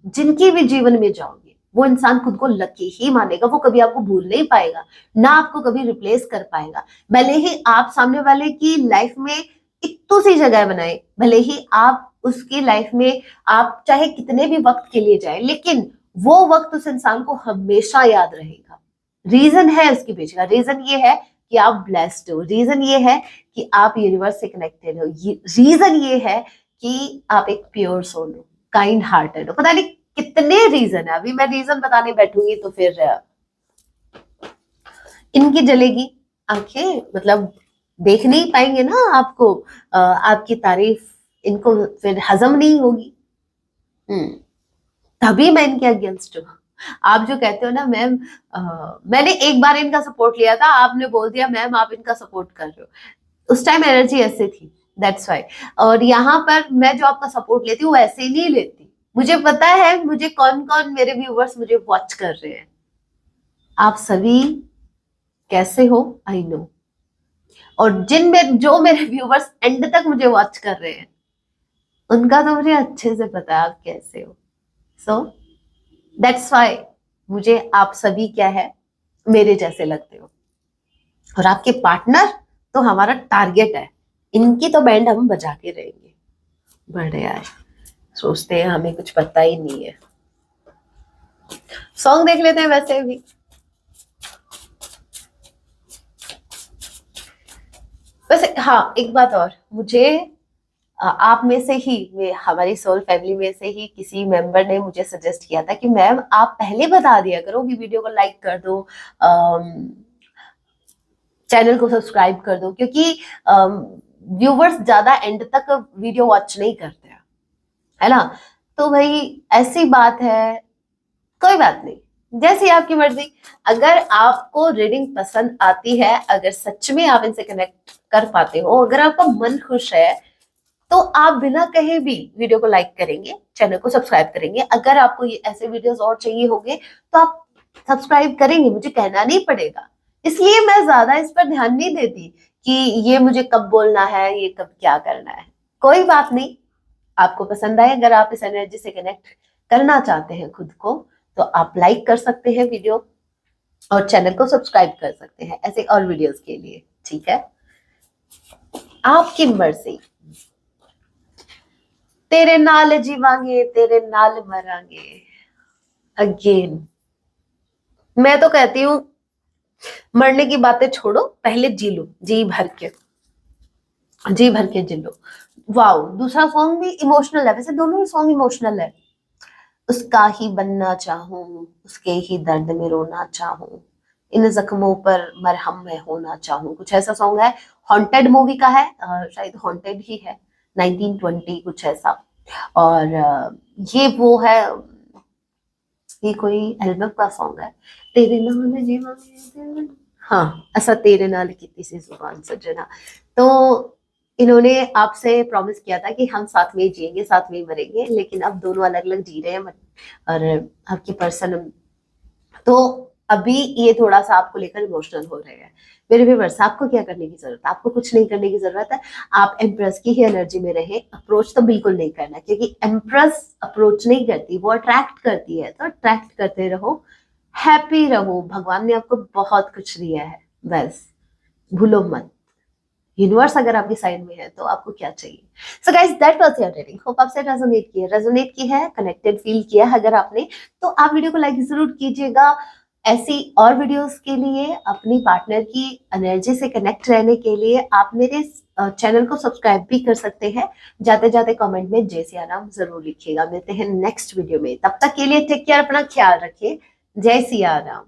जिनके भी जीवन में जाओगे वो इंसान खुद को लकी ही मानेगा। वो कभी आपको भूल नहीं पाएगा, ना आपको कभी रिप्लेस कर पाएगा। भले ही आप सामने वाले की लाइफ में इतनी सी जगह बनाए, भले ही आप उसकी लाइफ में आप चाहे कितने भी वक्त के लिए जाए, लेकिन वो वक्त उस इंसान को हमेशा याद रहेगा। रीजन है उसके पीछे का, रीजन ये है कि आप ब्लेस्ड हो, रीजन ये है कि आप यूनिवर्स से कनेक्टेड हो, रीजन ये है कि आप एक प्योर सोल हो, काइंड हार्टेड हो। पता नहीं कितने रीजन है, अभी मैं रीजन बताने बैठूंगी तो फिर इनकी जलेगी आंखें, मतलब देख नहीं पाएंगे ना आपको, आपकी तारीफ इनको फिर हजम नहीं होगी। तभी मैं इनके अगेंस्ट हूँ। आप जो कहते हो ना मैम, मैंने एक बार इनका सपोर्ट लिया था, आपने बोल दिया मैम आप इनका सपोर्ट कर रहे हो, उस टाइम एनर्जी ऐसे थी, दैट्स वाई। और यहाँ पर मैं जो आपका सपोर्ट लेती हूँ वो ऐसे ही नहीं लेती। मुझे पता है मुझे कौन कौन मेरे व्यूवर्स मुझे वॉच कर रहे हैं। आप सभी कैसे हो आई नो, और जो मेरे व्यूवर्स एंड तक मुझे वॉच कर रहे हैं उनका तो मुझे अच्छे से पता है आप कैसे हो। सो दैट्स वाई मुझे आप सभी क्या है, मेरे जैसे लगते हो। और आपके पार्टनर तो हमारा टारगेट है, इनकी तो बैंड हम बजा के रहेंगे। बढ़िया है, सोचते हैं हमें कुछ पता ही नहीं है। सॉन्ग देख लेते हैं वैसे भी। वैसे हाँ, एक बात और, मुझे आप में से ही, हमारी सोल फैमिली में से ही किसी मेंबर ने मुझे सजेस्ट किया था कि मैम आप पहले बता दिया करो कि वीडियो को लाइक कर दो, चैनल को सब्सक्राइब कर दो, क्योंकि व्यूवर्स ज्यादा एंड तक वीडियो वॉच नहीं करते हैं, है ना। तो भाई ऐसी बात है, कोई बात नहीं, जैसी आपकी मर्जी। अगर आपको रीडिंग पसंद आती है, अगर सच में आप इनसे कनेक्ट कर पाते हो, अगर आपका मन खुश है, तो आप बिना कहे भी वीडियो को लाइक करेंगे, चैनल को सब्सक्राइब करेंगे। अगर आपको ये ऐसे वीडियोस और चाहिए होंगे तो आप सब्सक्राइब करेंगे, मुझे कहना नहीं पड़ेगा। इसलिए मैं ज्यादा इस पर ध्यान नहीं देती कि ये मुझे कब बोलना है, ये कब क्या करना है। कोई बात नहीं, आपको पसंद आए, अगर आप इस एनर्जी से कनेक्ट करना चाहते हैं खुद को, तो आप लाइक कर सकते हैं वीडियो और चैनल को सब्सक्राइब कर सकते हैं ऐसे और वीडियोस के लिए, ठीक है। आपकी मर्जी। तेरे नाल जीवांगे, तेरे नाल मरांगे, अगेन। मैं तो कहती हूँ मरने की बातें छोड़ो, पहले जी लो, जी भर के, जी भर के जी लो। वाओ, दूसरा सॉन्ग भी इमोशनल है, वैसे दोनों ही सॉन्ग इमोशनल है। उसका ही बनना चाहूं, उसके ही दर्द में रोना चाहूं, इन जख्मों पर मरहम में होना चाहूं, कुछ ऐसा सॉन्ग है। हॉन्टेड मूवी का है, शायद हॉन्टेड ही है, 1920 कुछ ऐसा। और ये वो है, ये कोई एल्बम का सॉन्ग है। तेरे नाल जीवा, हाँ, ऐसा तेरे नाल की सी जुबान सजना। तो इन्होंने आपसे प्रॉमिस किया था कि हम साथ में ही जिएंगे, साथ में ही मरेंगे, लेकिन अब दोनों अलग अलग जी रहे हैं। और आपकी पर्सन, तो अभी ये थोड़ा सा आपको लेकर इमोशनल हो रहे हैं। मेरे व्यूअर्स, आपको क्या करने की जरूरत है? आपको कुछ नहीं करने की जरूरत है। आप एम्प्रेस की ही एनर्जी में रहें, अप्रोच तो बिल्कुल नहीं करना, क्योंकि एम्प्रेस अप्रोच नहीं करती, वो अट्रैक्ट करती है। तो अट्रैक्ट करते रहो, हैप्पी रहो, भगवान ने आपको बहुत कुछ दिया है, बस भूलो मत। यूनिवर्स अगर आपकी साइड में है तो आपको क्या चाहिए। So guys, that was your reading. Hope आपसे रेजोनेट की है, कनेक्टेड फील किया है। अगर आपने, तो आप वीडियो को लाइक जरूर कीजिएगा। ऐसी और वीडियोस के लिए, अपनी पार्टनर की एनर्जी से कनेक्ट रहने के लिए, आप मेरे चैनल को सब्सक्राइब भी कर सकते हैं। जाते जाते कमेंट में जय सिया राम जरूर लिखिएगा। मिलते हैं नेक्स्ट वीडियो में, तब तक के लिए टेक केयर, अपना ख्याल रखिए। जय सिया राम।